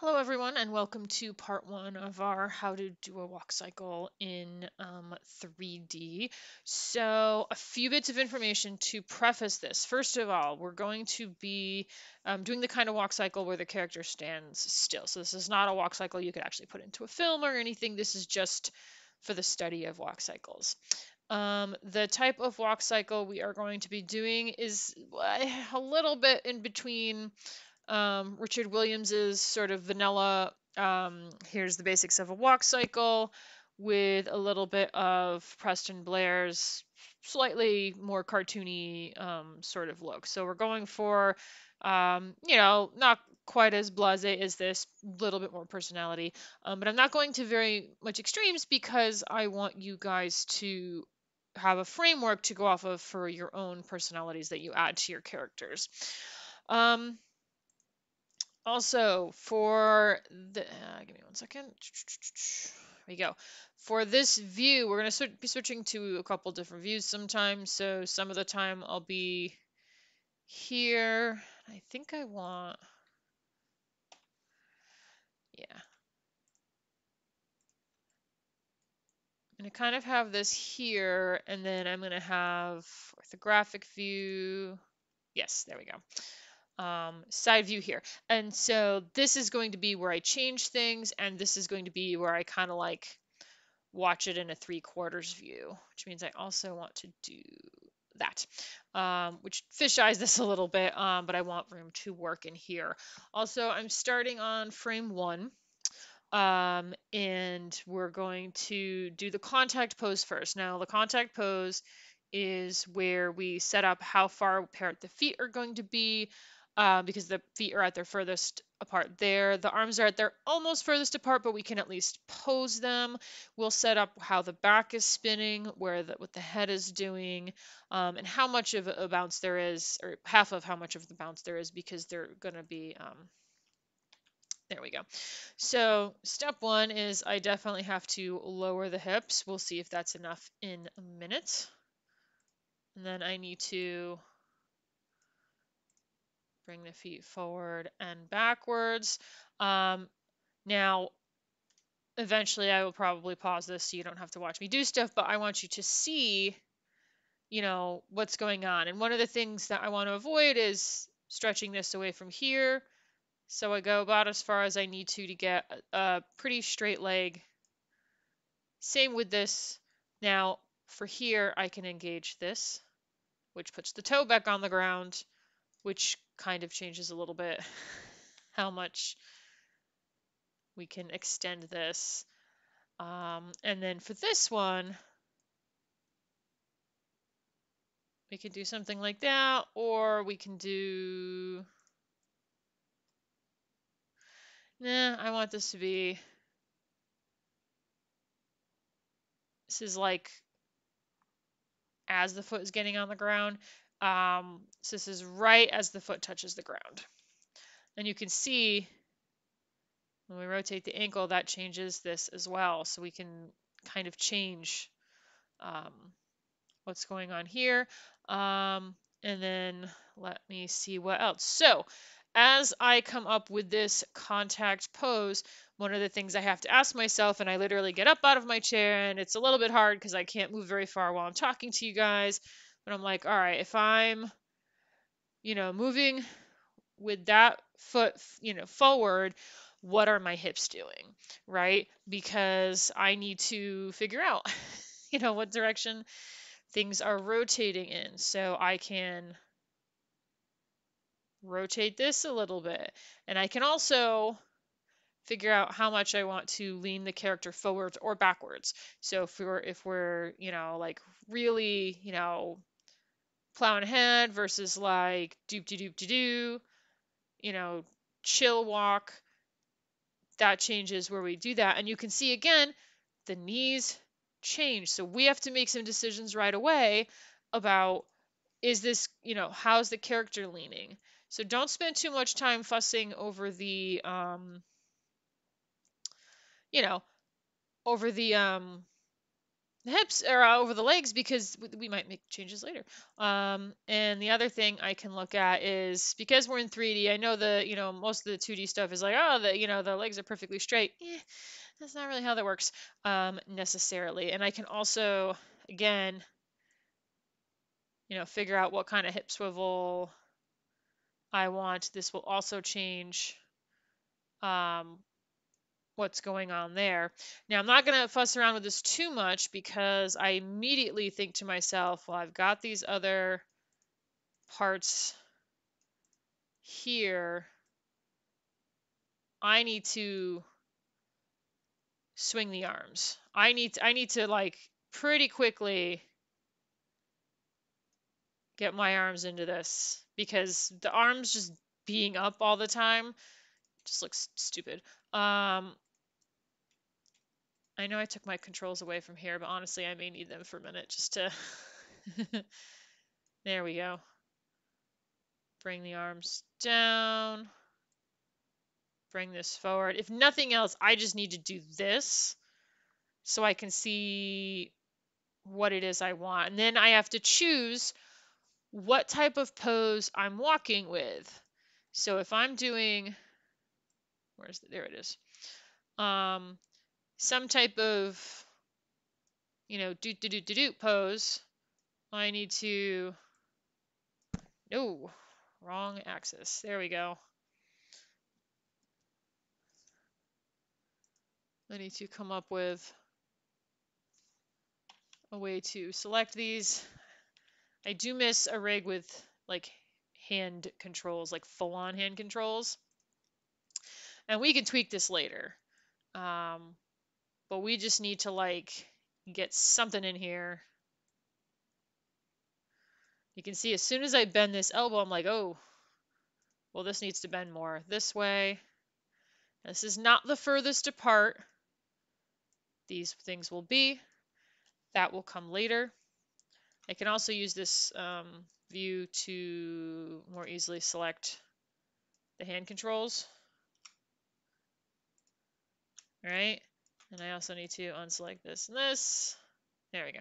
Hello everyone and welcome to part one of our how to do a walk cycle in 3D. So a few bits of information to preface this. First of all, we're going to be doing the kind of walk cycle where the character stands still. So this is not a walk cycle you could actually put into a film or anything. This is just for the study of walk cycles. The type of walk cycle we are going to be doing is a little bit in between Richard Williams's sort of vanilla, here's the basics of a walk cycle, with a little bit of Preston Blair's slightly more cartoony sort of look. So we're going for, not quite as blasé as this, little bit more personality. But I'm not going to very much extremes because I want you guys to have a framework to go off of for your own personalities that you add to your characters. Um, Also, for the, give me one second. There we go. For this view, we're going to be switching to a couple different views sometimes. So some of the time I'll be here. I think I want, yeah. I'm going to kind of have this here, and then I'm going to have orthographic view. Yes, there we go. Side view here. And so this is going to be where I change things, and this is going to be where I kind of like watch it in a 3/4 view, which means I also want to do that, which fisheyes this a little bit, but I want room to work in here. Also, I'm starting on frame 1. And we're going to do the contact pose first. Now, the contact pose is where we set up how far apart the feet are going to be, because the feet are at their furthest apart there. The arms are at their almost furthest apart, but we can at least pose them. We'll set up how the back is spinning, what the head is doing, and how much of a bounce there is, or half of how much of the bounce there is, because they're going to be there we go. So step 1 is I definitely have to lower the hips. We'll see if that's enough in a minute. And then I need to bring the feet forward and backwards. Now, eventually I will probably pause this so you don't have to watch me do stuff, but I want you to see, what's going on. And one of the things that I want to avoid is stretching this away from here. So I go about as far as I need to get a pretty straight leg. Same with this. Now, for here, I can engage this, which puts the toe back on the ground, which kind of changes a little bit how much we can extend this. And then for this one, we can do something like that, or we can do... Nah, I want this to be... This is like as the foot is getting on the ground. So this is right as the foot touches the ground. And you can see when we rotate the ankle, that changes this as well. So we can kind of change um, what's going on here. And then let me see what else. So as I come up with this contact pose, one of the things I have to ask myself, and I literally get up out of my chair, and it's a little bit hard because I can't move very far while I'm talking to you guys, but I'm like, all right, if I'm, moving with that foot, forward, what are my hips doing, right? Because I need to figure out, what direction things are rotating in. So I can rotate this a little bit. And I can also figure out how much I want to lean the character forwards or backwards. So if we're, like really, plowing ahead versus like doop de doop de doo, chill walk, that changes where we do that. And you can see again, the knees change. So we have to make some decisions right away about, is this, how's the character leaning? So don't spend too much time fussing over the, you know, over the the hips or over the legs because we might make changes later. And the other thing I can look at is because we're in 3D, I know most of the 2D stuff is like, oh, the legs are perfectly straight. That's not really how that works necessarily. And I can also, again, figure out what kind of hip swivel I want. This will also change what's going on there. Now, I'm not going to fuss around with this too much because I immediately think to myself, well, I've got these other parts here. I need to swing the arms. I need to like pretty quickly get my arms into this because the arms just being up all the time just looks stupid. I know I took my controls away from here, but honestly, I may need them for a minute just to... There we go. Bring the arms down. Bring this forward. If nothing else, I just need to do this so I can see what it is I want. And then I have to choose what type of pose I'm walking with. So if I'm doing... There it is. Some type of, do pose, I need to, no, wrong axis. There we go. I need to come up with a way to select these. I do miss a rig with like hand controls, like full-on hand controls. And we can tweak this later. But we just need to like get something in here. You can see as soon as I bend this elbow, I'm like, oh, well, this needs to bend more this way. This is not the furthest apart these things will be. That will come later. I can also use this view to more easily select the hand controls. All right. And I also need to unselect this and this. There we go.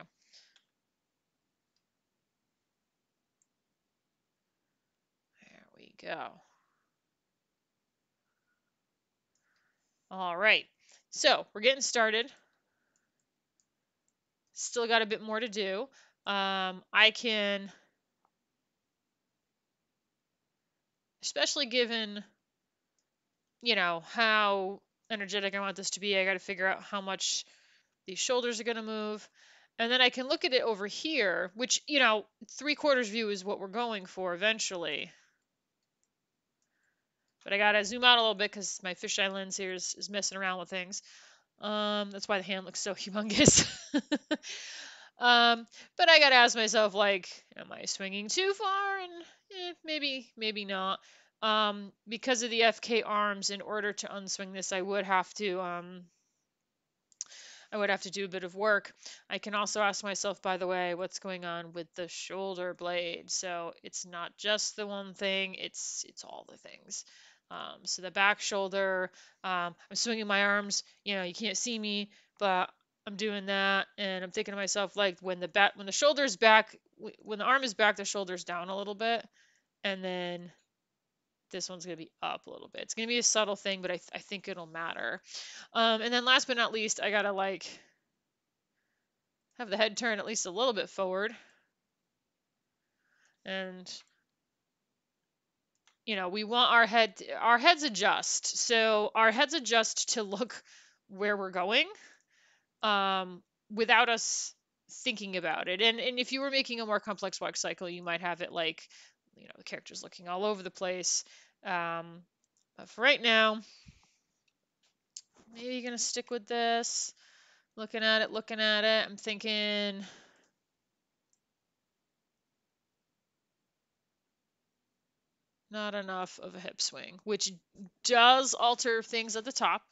There we go. All right. So we're getting started. Still got a bit more to do. I can, especially given, how energetic I want this to be, I got to figure out how much these shoulders are going to move. And then I can look at it over here, which, 3/4 view is what we're going for eventually. But I got to zoom out a little bit because my fisheye lens here is messing around with things. That's why the hand looks so humongous. But I got to ask myself, like, am I swinging too far? And maybe not. Because of the FK arms, in order to unswing this, I would have to do a bit of work. I can also ask myself, by the way, what's going on with the shoulder blade? So it's not just the one thing, it's all the things. So the back shoulder, I'm swinging my arms, you can't see me, but I'm doing that, and I'm thinking to myself, like, when the shoulder's back, when the arm is back, the shoulder's down a little bit, and then this one's going to be up a little bit. It's going to be a subtle thing, but I think it'll matter. And then last but not least, I got to like have the head turn at least a little bit forward. And, we want our heads adjust. So our heads adjust to look where we're going without us thinking about it. And if you were making a more complex walk cycle, you might have it like, the character's looking all over the place. But for right now, maybe you're going to stick with this. Looking at it. I'm thinking, not enough of a hip swing, which does alter things at the top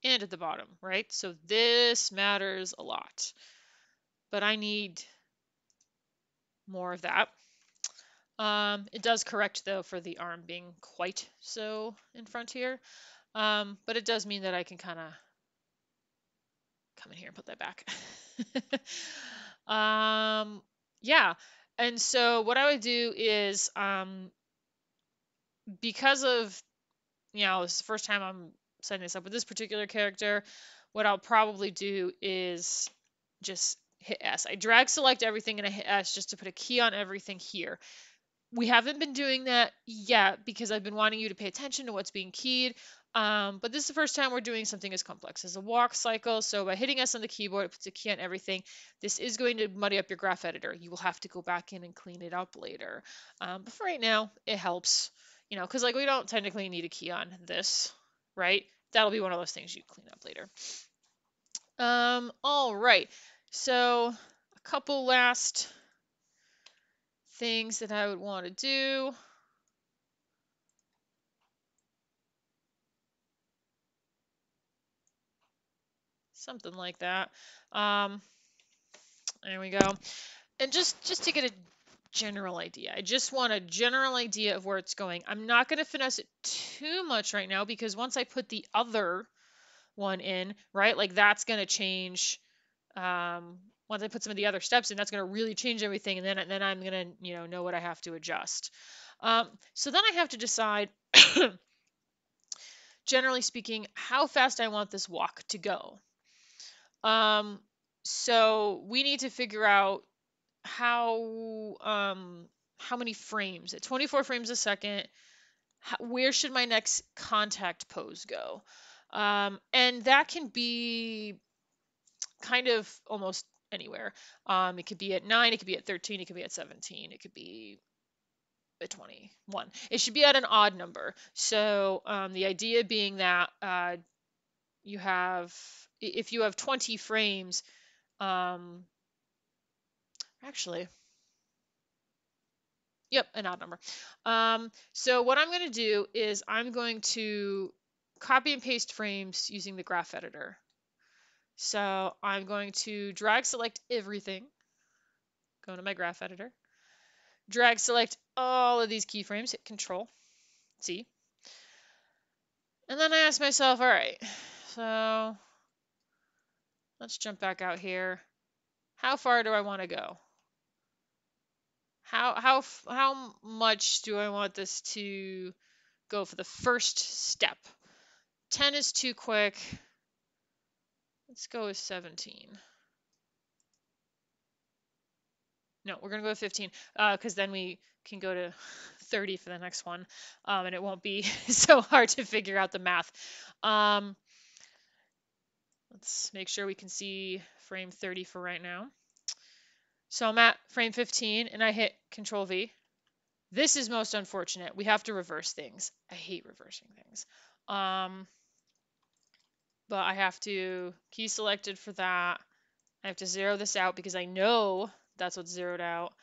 and at the bottom, right? So this matters a lot. But I need more of that. It does correct, though, for the arm being quite so in front here. But it does mean that I can kind come in here and put that back. Yeah. And so what I would do is, because of, it's the first time I'm setting this up with this particular character, what I'll probably do is just hit S. I drag select everything and I hit S just to put a key on everything here. We haven't been doing that yet because I've been wanting you to pay attention to what's being keyed. But this is the first time we're doing something as complex as a walk cycle. So by hitting S on the keyboard, it puts a key on everything. This is going to muddy up your graph editor. You will have to go back in and clean it up later. But for right now, it helps, because like we don't technically need a key on this, right? That'll be one of those things you clean up later. All right. So a couple last things that I would want to do. Something like that. There we go. And just to get a general idea. I just want a general idea of where it's going. I'm not going to finesse it too much right now because once I put the other one in, right, like that's going to change. Once I put some of the other steps in, that's going to really change everything. And then I'm going to, know what I have to adjust. So then I have to decide, generally speaking, how fast I want this walk to go. So we need to figure out how many frames at 24 frames a second, where should my next contact pose go? And that can be kind of almost anywhere. It could be at 9, it could be at 13, it could be at 17, it could be at 21. It should be at an odd number. So the idea being that if you have 20 frames, actually, yep, an odd number. So what I'm going to do is I'm going to copy and paste frames using the graph editor. So I'm going to drag select everything, go to my graph editor, drag select all of these keyframes, hit Control C. And then I ask myself, all right, so let's jump back out here. How far do I want to go? How much do I want this to go for the first step? 10 is too quick. Let's go with 17. No, we're going to go with 15 because then we can go to 30 for the next one, and it won't be so hard to figure out the math. Let's make sure we can see frame 30 for right now. So I'm at frame 15 and I hit Control V. This is most unfortunate. We have to reverse things. I hate reversing things. But I have to key selected for that. I have to zero this out because I know that's what's zeroed out.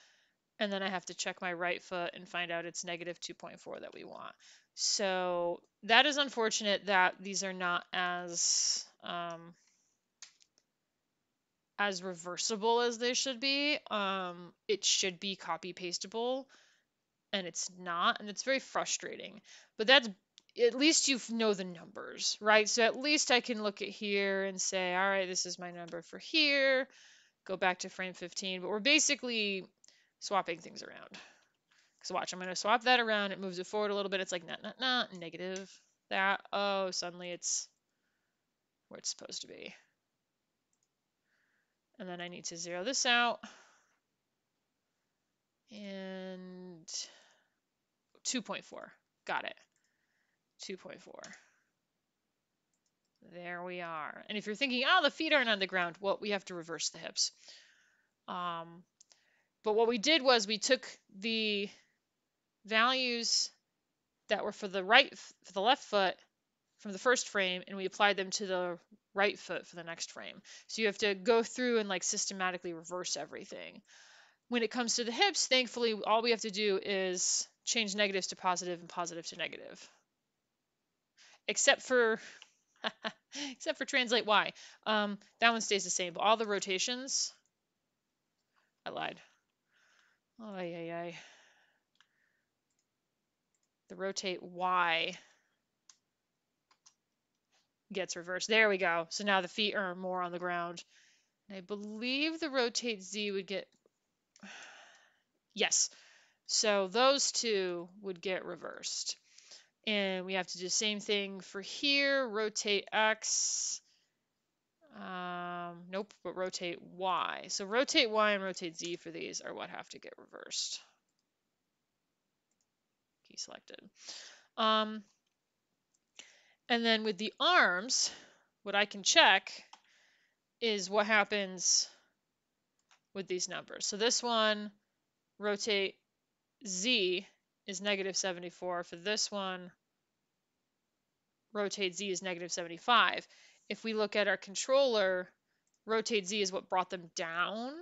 And then I have to check my right foot and find out it's negative 2.4 that we want. So that is unfortunate that these are not as reversible as they should be. It should be copy pastable and it's not, and it's very frustrating. But that's, at least you know the numbers, right? So at least I can look at here and say, all right, this is my number for here. Go back to frame 15, but we're basically swapping things around. So watch, I'm going to swap that around. It moves it forward a little bit. It's like, negative that. Oh, suddenly it's where it's supposed to be. And then I need to zero this out. And 2.4. Got it. 2.4. There we are. And if you're thinking, oh, the feet aren't on the ground, well, we have to reverse the hips. But what we did was we took the values that were for the left foot from the first frame, and we applied them to the right foot for the next frame. So you have to go through and like systematically reverse everything. When it comes to the hips, thankfully, all we have to do is change negatives to positive and positive to negative. Except for translate Y. That one stays the same, but all the rotations, I lied. Oh, yeah. The rotate Y gets reversed. There we go. So now the feet are more on the ground. And I believe the rotate Z would get, yes. So those two would get reversed. And we have to do the same thing for here, rotate X. Nope, but rotate Y. So rotate Y and rotate Z for these are what have to get reversed. Key selected. And then with the arms, what I can check is what happens with these numbers. So this one, rotate Z is -74. For this one, rotate Z is -75. If we look at our controller, rotate Z is what brought them down.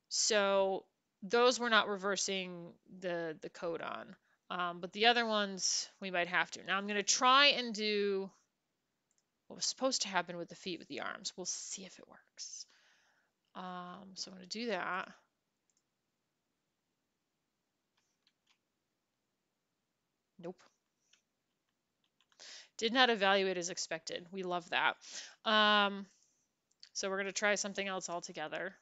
So those we're not reversing the code on. But the other ones we might have to. Now I'm going to try and do what was supposed to happen with the feet with the arms. We'll see if it works. So I'm going to do that. Nope. Did not evaluate as expected. We love that. So we're going to try something else altogether.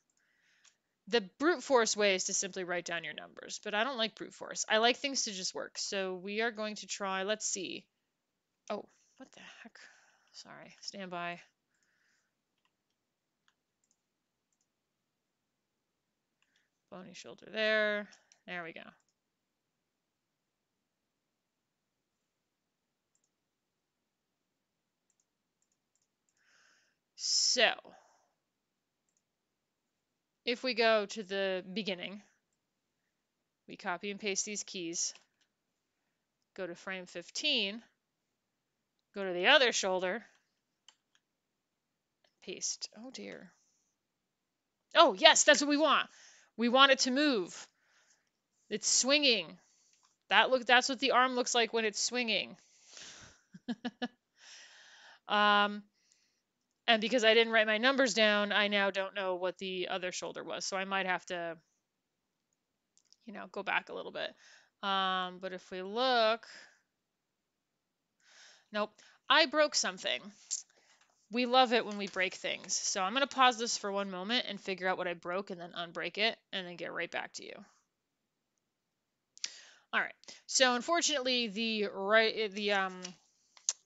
The brute force way is to simply write down your numbers, but I don't like brute force. I like things to just work. So we are going to try, let's see. Oh, what the heck? Sorry, stand by. Bony shoulder there. There we go. So if we go to the beginning, we copy and paste these keys, go to frame 15, go to the other shoulder, paste. Oh dear. Oh yes, that's what we want. We want it to move. It's swinging. That's what the arm looks like when it's swinging. And because I didn't write my numbers down, I now don't know what the other shoulder was. So I might have to, go back a little bit. But if we look, nope, I broke something. We love it when we break things. So I'm going to pause this for one moment and figure out what I broke and then unbreak it and then get right back to you. All right. So unfortunately,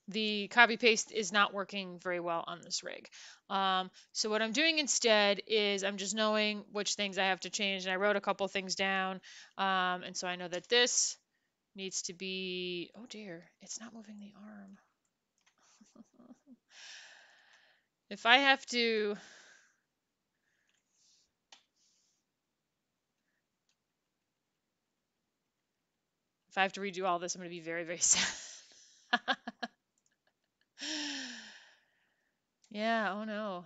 the copy paste is not working very well on this rig. So what I'm doing instead is I'm just knowing which things I have to change, and I wrote a couple things down, and so I know that this needs to be, oh dear, it's not moving the arm. If I have to redo all this, I'm going to be very, very sad. Yeah, oh no.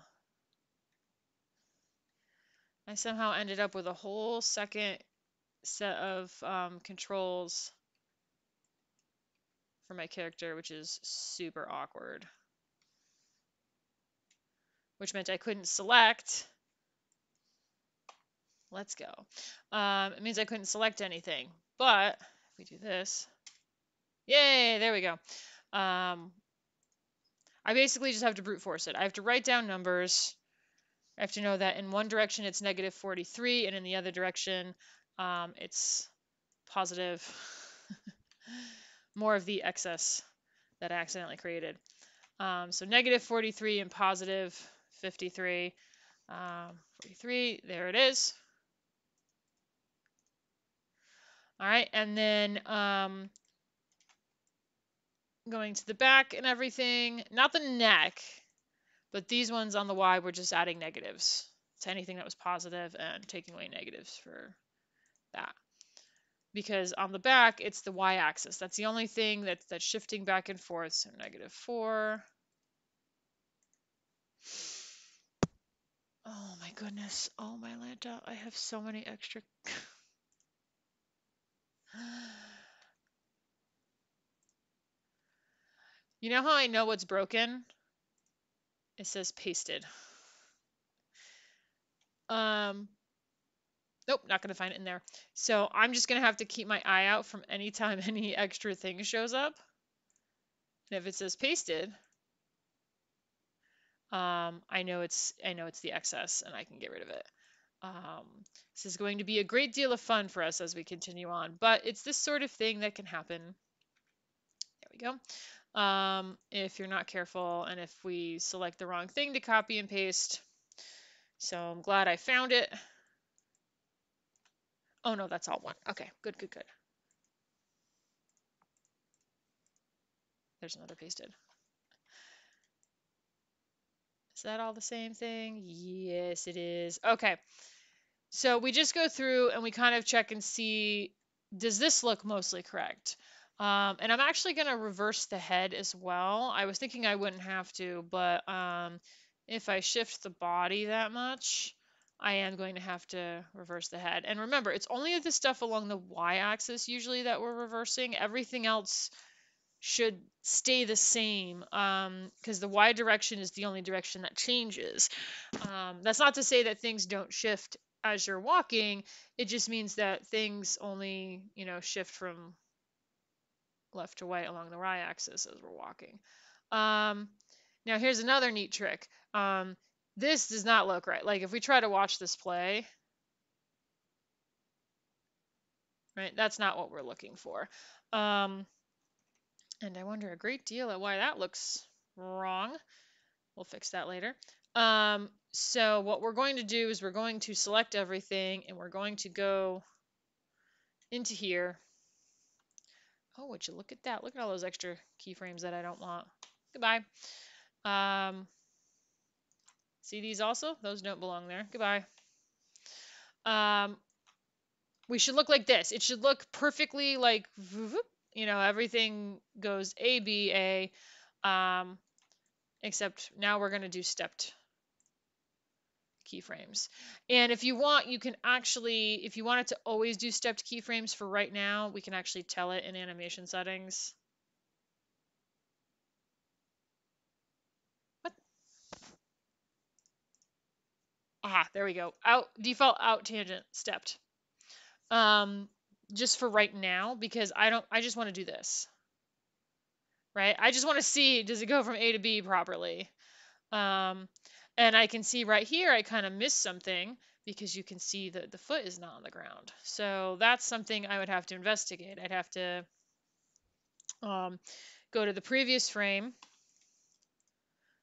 I somehow ended up with a whole second set of controls for my character, which is super awkward. Which meant I couldn't select. Let's go. It means I couldn't select anything. But if we do this, yay, there we go. I basically just have to brute force it. I have to write down numbers. I have to know that in one direction it's -43 and in the other direction it's positive. More of the excess that I accidentally created. So -43 and +53. 43, there it is. All right, and then going to the back and everything, not the neck, but these ones on the Y, we're just adding negatives to anything that was positive and taking away negatives for that. Because on the back, it's the Y-axis. That's the only thing that's shifting back and forth. So -4. Oh my goodness. Oh my Lanta. I have so many extra. You know how I know what's broken? It says pasted. Nope, not going to find it in there. So I'm just going to have to keep my eye out from any time any extra thing shows up. And if it says pasted, I know it's the excess and I can get rid of it. This is going to be a great deal of fun for us as we continue on, but it's this sort of thing that can happen. There we go. If you're not careful and if we select the wrong thing to copy and paste. So I'm glad I found it. Oh no, that's all one. Okay, good, good, good. There's another pasted. Is that all the same thing? Yes, it is. Okay. So we just go through and we kind of check and see, does this look mostly correct? And I'm actually going to reverse the head as well. I was thinking I wouldn't have to, but if I shift the body that much, I am going to have to reverse the head. And remember, it's only the stuff along the y-axis usually that we're reversing. Everything else should stay the same because the y direction is the only direction that changes. That's not to say that things don't shift as you're walking. It just means that things only, shift from left to right along the y-axis as we're walking. Now here's another neat trick. This does not look right. Like if we try to watch this play, right, that's not what we're looking for. And I wonder a great deal at why that looks wrong. We'll fix that later. So what we're going to do is we're going to select everything and we're going to go into here. Oh, would you look at that? Look at all those extra keyframes that I don't want. Goodbye. See these also? Those don't belong there. Goodbye. We should look like this. It should look perfectly like, everything goes A, B, A, except now we're going to do stepped keyframes. And if you want, you can actually, if you want it to always do stepped keyframes for right now, we can actually tell it in animation settings. What? Aha, there we go. Out, default out tangent stepped. Just for right now, because I just want to do this. Right? I just want to see, does it go from A to B properly? And I can see right here, I kind of missed something because you can see that the foot is not on the ground. So that's something I would have to investigate. I'd have to go to the previous frame,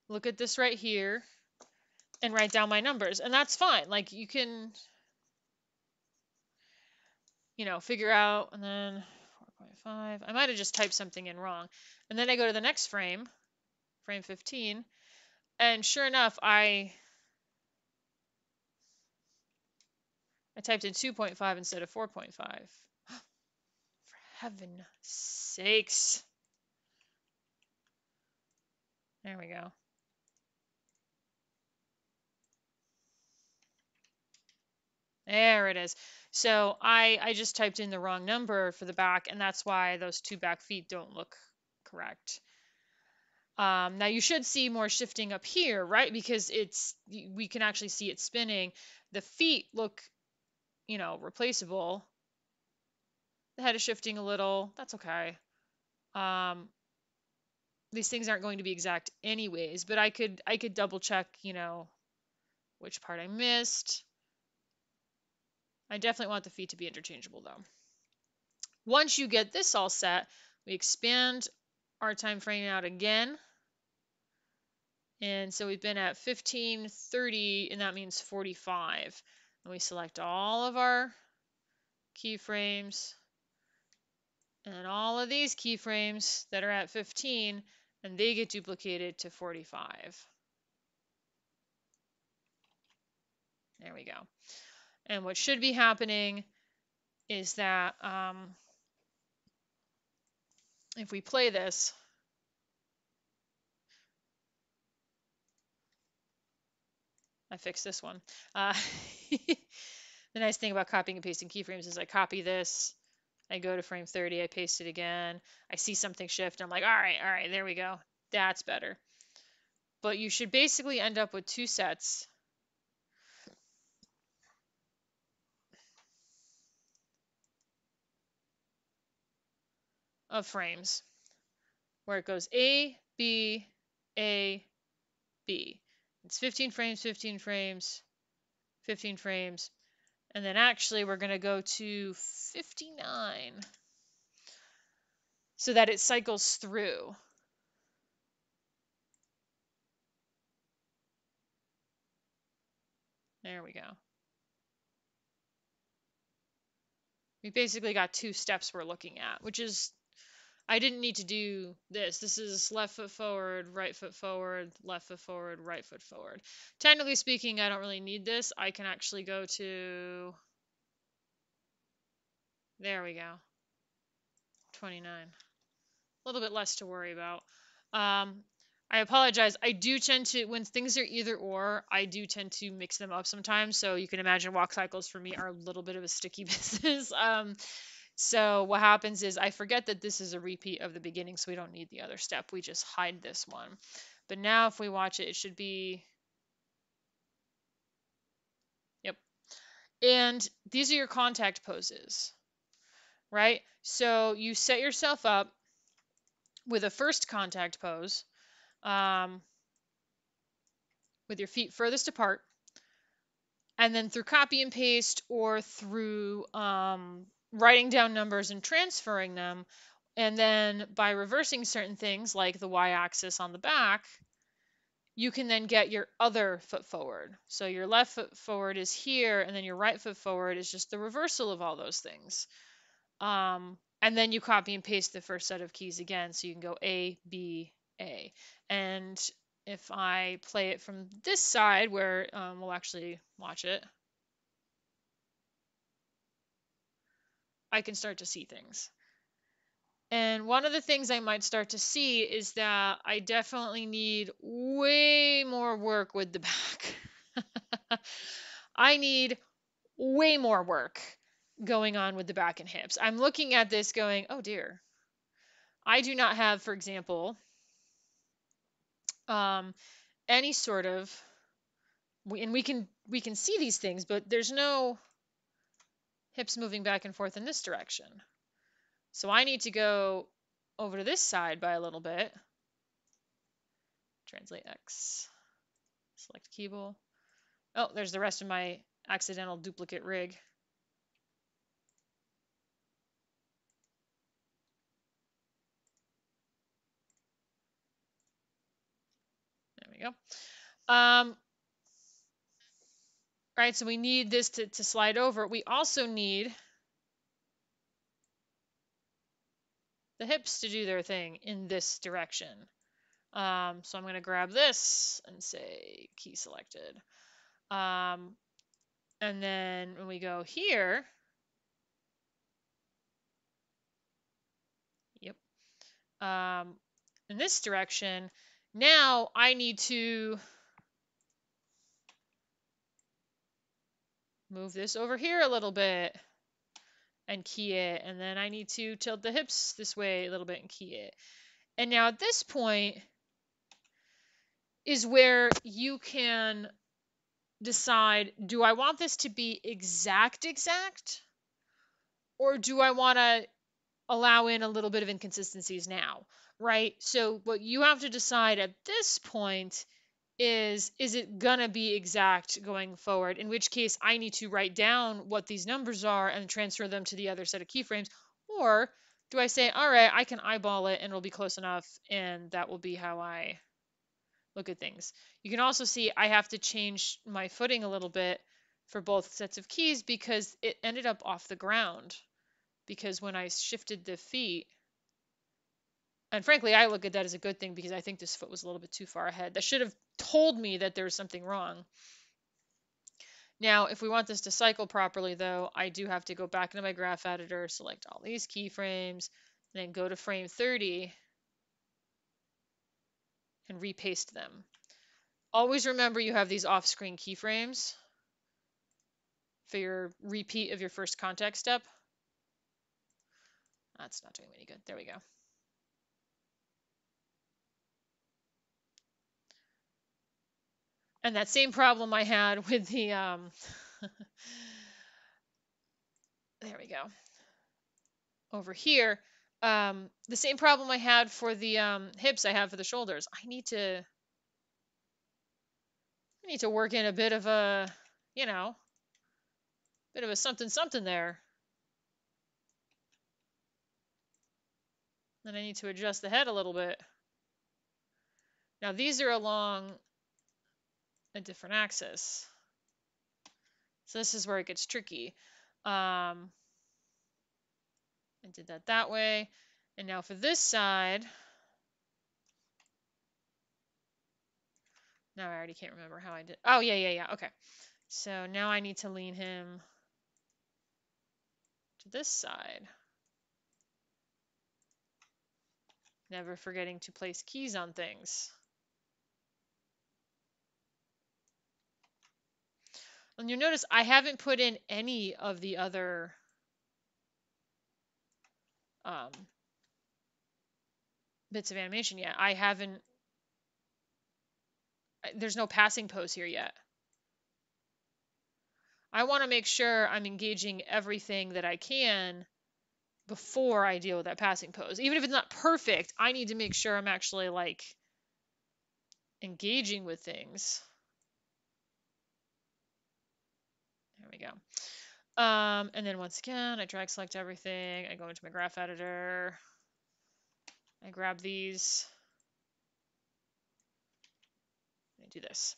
look at this right here, and write down my numbers. And that's fine. Like you can, figure out, and then 4.5. I might have just typed something in wrong. And then I go to the next frame, frame 15, and sure enough, I typed in 2.5 instead of 4.5. For heaven's sakes. There we go. There it is. So I just typed in the wrong number for the back, and that's why those two back feet don't look correct. Now you should see more shifting up here, right? Because we can actually see it spinning. The feet look, replaceable. The head is shifting a little. That's okay. These things aren't going to be exact anyways, but I could double check, which part I missed. I definitely want the feet to be interchangeable though. Once you get this all set, we expand our time frame out again. And so we've been at 15, 30, and that means 45. And we select all of our keyframes and all of these keyframes that are at 15, and they get duplicated to 45. There we go. And what should be happening is that if we play this, I fixed this one. The nice thing about copying and pasting keyframes is I copy this, I go to frame 30, I paste it again, I see something shift, I'm like, all right, there we go. That's better. But you should basically end up with two sets of frames where it goes A, B, A, B. It's 15 frames, 15 frames, 15 frames. And then actually we're going to go to 59 so that it cycles through. There we go. We basically got 2 steps we're looking at, which is, I didn't need to do this. This is left foot forward, right foot forward, left foot forward, right foot forward. Technically speaking, I don't really need this. I can actually go to, there we go, 29. A little bit less to worry about. I apologize. I do tend to, when things are either or, I do tend to mix them up sometimes. So you can imagine walk cycles for me are a little bit of a sticky business. So what happens is I forget that this is a repeat of the beginning, so we don't need the other step. We just hide this one. But now if we watch it, it should be, yep. And these are your contact poses, right? So you set yourself up with a first contact pose, with your feet furthest apart, and then through copy and paste or through writing down numbers and transferring them, and then by reversing certain things like the y-axis on the back, you can then get your other foot forward. So your left foot forward is here, and then your right foot forward is just the reversal of all those things. And then you copy and paste the first set of keys again, so you can go A, B, A. And if I play it from this side, where we'll actually watch it, I can start to see things. And one of the things I might start to see is that I definitely need way more work with the back. I need way more work going on with the back and hips. I'm looking at this going, oh dear. I do not have, for example, any sort of, and we can see these things, but there's no hips moving back and forth in this direction. So I need to go over to this side by a little bit. Translate X. Select keyboard. Oh, there's the rest of my accidental duplicate rig. There we go. Right, so we need this to slide over. We also need the hips to do their thing in this direction. So I'm going to grab this and say key selected. And then when we go here, yep, in this direction, now I need to move this over here a little bit and key it. And then I need to tilt the hips this way a little bit and key it. And now at this point is where you can decide, do I want this to be exact, or do I want to allow in a little bit of inconsistencies now, right? So what you have to decide at this point is it gonna be exact going forward? In which case I need to write down what these numbers are and transfer them to the other set of keyframes, or do I say, all right, I can eyeball it and it'll be close enough, and that will be how I look at things. You can also see I have to change my footing a little bit for both sets of keys because it ended up off the ground. Because when I shifted the feet, and frankly, I look at that as a good thing because I think this foot was a little bit too far ahead. That should have told me that there was something wrong. Now, if we want this to cycle properly, though, I do have to go back into my graph editor, select all these keyframes, and then go to frame 30 and repaste them. Always remember you have these off-screen keyframes for your repeat of your first contact step. That's not doing me any good. There we go. And that same problem I had with the, there we go. Over here, the same problem I had for the hips I have for the shoulders. I need to I need to work in a bit of a, you know, bit of a something something there. Then I need to adjust the head a little bit. Now these are along a different axis. So this is where it gets tricky. I did that way. And now for this side, now I already can't remember how I did. Oh, yeah. Okay. So now I need to lean him to this side. Never forgetting to place keys on things. And you'll notice I haven't put in any of the other bits of animation yet. I haven't, there's no passing pose here yet. I want to make sure I'm engaging everything that I can before I deal with that passing pose. Even if it's not perfect, I need to make sure I'm actually like engaging with things. There we go. And then once again, I drag select everything. I go into my graph editor. I grab these. I do this.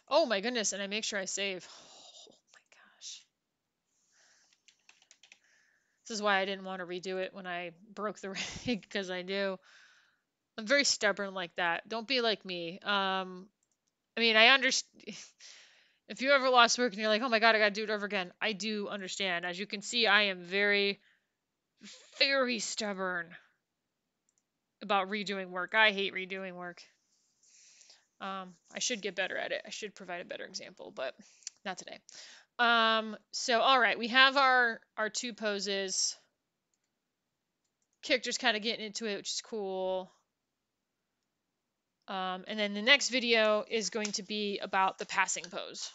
Oh my goodness, and I make sure I save. Oh my gosh. This is why I didn't want to redo it when I broke the rig, because I do. I'm very stubborn like that. Don't be like me. I mean, I understand. If you ever lost work and you're like, oh my God, I got to do it over again, I do understand. As you can see, I am very, very stubborn about redoing work. I hate redoing work. I should get better at it. I should provide a better example, but not today. So, all right, we have our two poses. Character's kind of getting into it, which is cool. And then the next video is going to be about the passing pose.